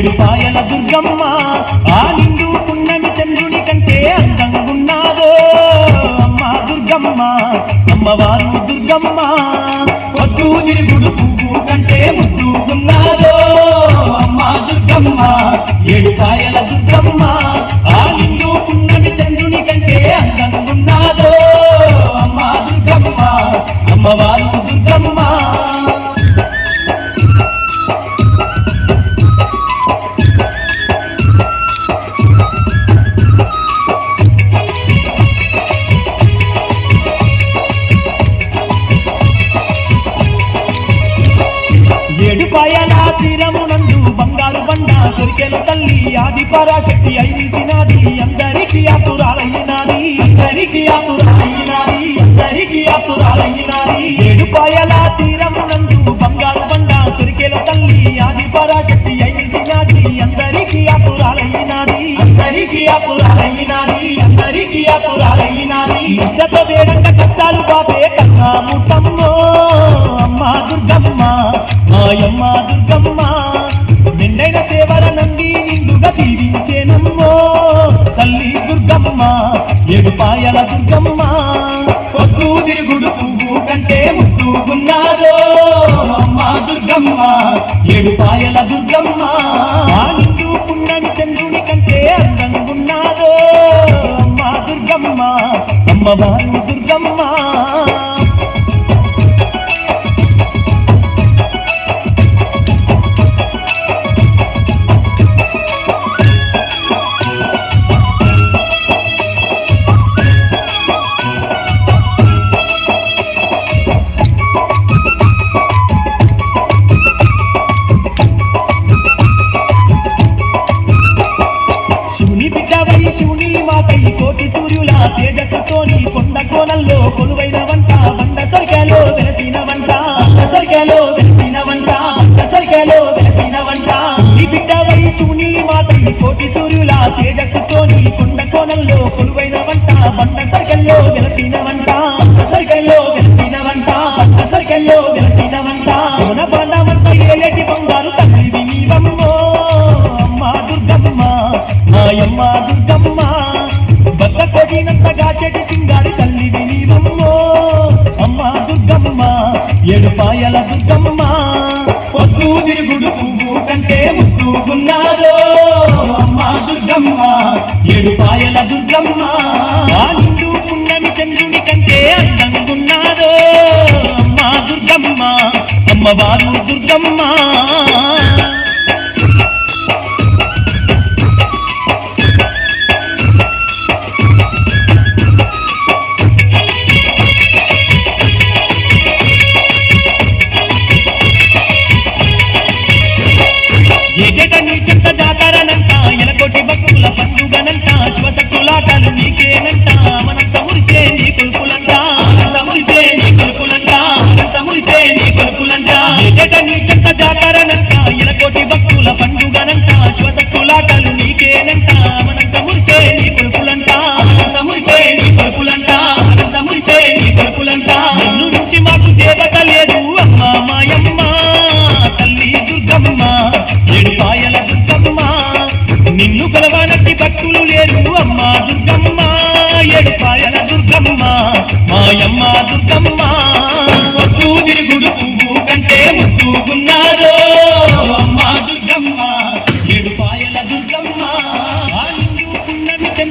ఏడుపాయల దుర్గమ్మ ఆ నిండు పున్నమి చంద్రుని కంటే అందంగున్నాదో అమ్మ దుర్గమ్మ అమ్మవారు దుర్గమ్మ పొద్దు తిరుగుడు పువ్వు కంటే ముద్దుగున్నాదో అమ్మ దుర్గమ్మ ఏడుపాయల దుర్గమ్మ ఆ నిండు పున్నమి చంద్రుని కంటే అందంగున్నాదో అమ్మ దుర్గమ్మ అమ్మవారు దుర్గమ్మ ఏడుపాయల తీరమునందు బంగారు బండ సొరికెల తల్లి ఆది పరాశక్తి అయిసినది అందరికీ ఆతురాలయ్యినది అందరికీ ఆతురాలయ్యినది అందరికీ ఆతురాలయ్యినది ఏడుపాయల తీరమునందు బంగారు బండ సొరికెల తల్లి ఆది పరాశక్తి అయిసినది అందరికీ ఆతురాలయ్యినది అందరికీ ఆతురాలయ్యినది అందరికీ ఆతురాలయ్యినది ఇష్టత వేడంక కష్టాలు బాబే కన్నా ముట్టమ్మో అమ్మ దుర్గమ్మ మాయమ్మ దుర్గమ్మ నిండైన సేవల నంది నిండుగా దీవించేనమ్మో తల్లి దుర్గమ్మ ఏడుపాయల దుర్గమ్మ పొద్దు తిరుగుడు పువ్వు కంటే ముద్దుగున్నాదో అమ్మ దుర్గమ్మ ఏడుపాయల దుర్గమ్మ ఆ నిండు పున్నమి చంద్రుని కంటే అందంగున్నాదో అమ్మ దుర్గమ్మ అమ్మవారు దుర్గమ్మ శివుని మాతై కోటి సూర్యుల తేజస్సుతోని కొండ కోణంలో కొలువైన వంట బండ సరికాలో వెలసిన వంట సరికాలో వెలసిన వంట సరికాలో వెలసిన వంట శివుని బిడ్డవై శివుని మాతై కోటి సూర్యుల తేజస్సుతోని కొండ కోణంలో కొలువైన వంట బండ సరికల్లో వెలసిన వంట సరికల్లో వెలసిన వంట సరికల్లో వెలసిన వంట కోన బండ వంట ఏలేటి బంగారు తల్లి వినివమ్మో అమ్మ దుర్గమ్మ మాయమ్మ దుర్గమ్మ బద్ద కొడినంతగా చెడి సింగారి తల్లి వినివమ్మో అమ్మ దుర్గమ్మ ఏడుపాయల దుర్గమ్మ పొద్దు తిరుగుడు పువ్వు కంటే ముద్దుగున్నాదో అమ్మ దుర్గమ్మ ఏడుపాయల దుర్గమ్మ ఆ నిండు పున్నమి చంద్రుని కంటే అందంగున్నాదో అమ్మ దుర్గమ్మ అమ్మవారు దుర్గమ్మ ఎలకోటి భక్తుల పండుగనంట శివశక్తులాటలు నీకేనంట మనంత మురిసే నీ కొలుపులంట అనంత మురిసే నీ కొలుపులంట అనంత మురిసే నీ కొలుపులంట నీ చెంత జాతరనంట ఎలకోటి భక్తుల పండుగనంట శివశక్తులాటలు నీకేనంట మనంత మురిసే నీ కొలుపులంట అనంత మురిసే నీ కొలుపులంట అనంత మురిసే నీ కొలుపులంట నిన్ను నుంచి మాకు దేవత లేదు అమ్మ మాయమ్మ తల్లి దుర్గమ్మ ఏడుపాయల దుర్గమ్మ నిన్ను కలవానట్టి భక్తులు లేరు అమ్మ దుర్గమ్మ ఏడుపాయల దుర్గమ్మ మాయమ్మ దుర్గమ్మ పొద్దు తిరుగుడు పువ్వు కంటే ముద్దుగున్నా